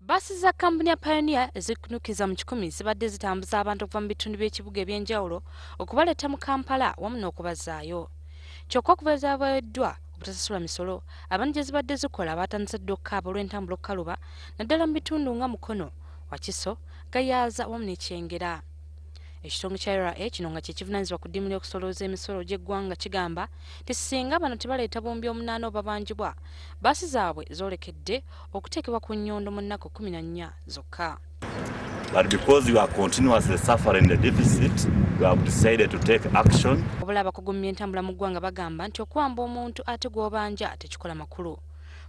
Basi za kampuni ya Pioneer ezikunukiza mu 10 zibadde zitambuza abantu okuva mu bitundu by'ekibuga eby'enjawulo okubaleeta mu Kampala wamu n'okubazaayo. Kyokka okuva ezaabaweddwa obutasasula misolo, abantu gye zibadde zikola baatandise dda okukaaba olw'entambula okukaluba naddala mu bitundu nga Mukono, Wakiso, Gayaaza wamu n'Ekyengera. Ekitongole kya URA kino nga kyekivunaanyizibwa ku ddimu ly'okusolooza emisolo gy'eggwanga kigamba nti singa bano tebaleeta bombi omunaana obabanjibwa, baasi zaabwe zoolekedde okuteekebwa ku nnyondo mu nnaku 14 zokka. But because we are continuously suffering the deficit, we have decided to take action. Obula abakugu mu by'entambula mu ggwanga bagamba nti okuwamba omuntu ate gw'obanja tekikola makulu.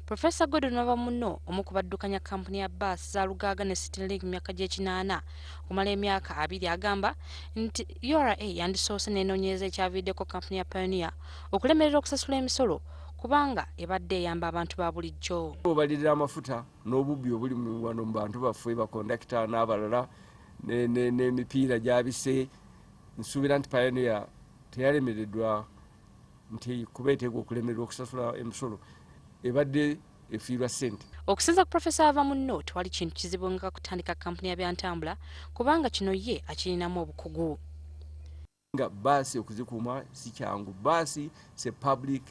Professor Gordon Wabamuno, omu ku baddukanya kampuni ya bbaasi za Lugaaga ne CityLink mu myaka gy'ekinaana okumala emyaka 2 agamba nti URA yandisoose n'enoonyereza ekyaviiriddeko kampuni ya Pioneer okulemerera okusasula emisolo kubanga ebadde eyamba abantu ba bulijjo. Obalirira amafuta n'obubbi obuli wano mu bantu baffe bakondakita n'abalala n'emipiira gyabise, nsuubira nti Pioneer teyalemereddwa nti kuba eteekwa okulemererwa okusasula emisolo ebadde efiirwa ssente. Okusinza ku Professor Wabamuno tewali kintu kizibu nga kutandika kampuni ya byantambula kubanga kino ye akirinamu obukugu. Nga bbaasi okuzikuuma si kyangu. Bbaasi se public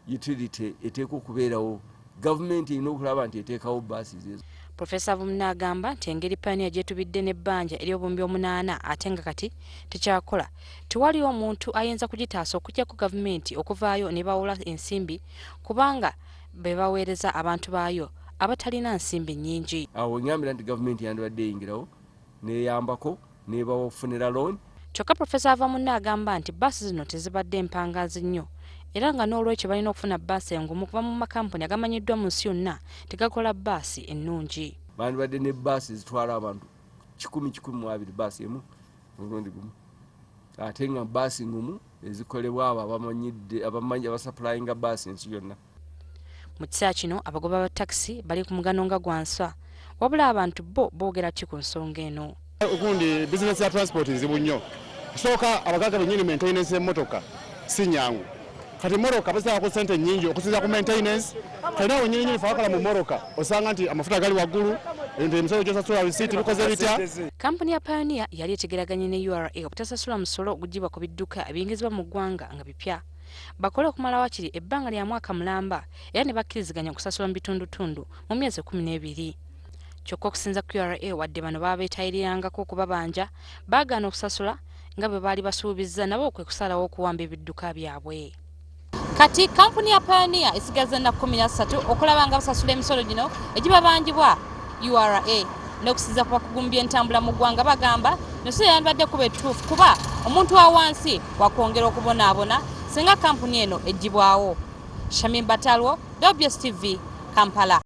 utility eteekwa okubeerawo. Gavumenti erina okulaba nti eteekawo bbaasi zezo. Professor Wabamuno agamba nti engeri Pioneer gyetubidde n'ebbanja ery'obumbi 8 ate nga kati tekyakola, tewali omuntu ayinza kugitaasa okuggyako gavumenti okuvaayo ne bawula ensimbi kubanga be baweereza abantu baayo abatalina nsimbi nnyingi. Awo ngambira nti gavumenti yandibadde eyingirawo n'eyambako n'ebawa okufunira loan. Kyokka Professor Wabamuno agamba nti bbaasi zino tezibadde mpangaazi nnyo era nga n'olwekyo balina okufuna bbaasi engumu kuva mu makampuni agamanyiddwa mu nsi yonna tegakola bbaasi ennungi. Bandibadde ne bbaasi zitwala abantu 1,120 bbaasi emu omulundi gumu, ate nga bbaasi ngumu ezikolebwa abo abamanyi abasaplayinga bbaasi ensi yonna. Mu kiseera kino abagoba ba takisi bali ku mugano nga gwanswa wabula abantu bo boogera ki ku nsonga eno. Okundi bizinesi ya transport nzibu nnyo. Kusooka abagagga bennyini maintenance y'emmotoka si nyangu. Kati moroka basaba ku ssente nnyingi okusinza ku maintenance. Kalina wennyini faakala mu moroka osanga nti amafuta gali waggulu, emisolo gy'osasula risiiti bikoze bitya. Kampuni ya Pioneer yali etegeraganye ne URA obutasasula musolo ogugibwa ku bidduka ebiyingizibwa mu ggwanga nga bipya. Bakole okumala wakiri ebbanga lya mwaka mulamba era ne bakkiriziganya okusasula mu bitundutundu mu myezi 12. Kyokka okusinza ku URA wadde bano baba beetayirirangako okubabanja baagaana okusasula nga bwe baali basuubizza nabo kwe kusalawo okuwamba ebidduka byabwe. Kati kampuni ya Pioneer esigaza ennaku 13 okulaba nga basasula emisolo gino egibabanjibwa URA n'okusinza ku bakugu mu by'entambula mu ggwanga bagamba ensolo yandibadde kuba ettuufu kuba omuntu wa wansi wakwongera okubonaabona singa kampuni eno eggibwawo. Shamim Batalwo, WBS TV, Kampala.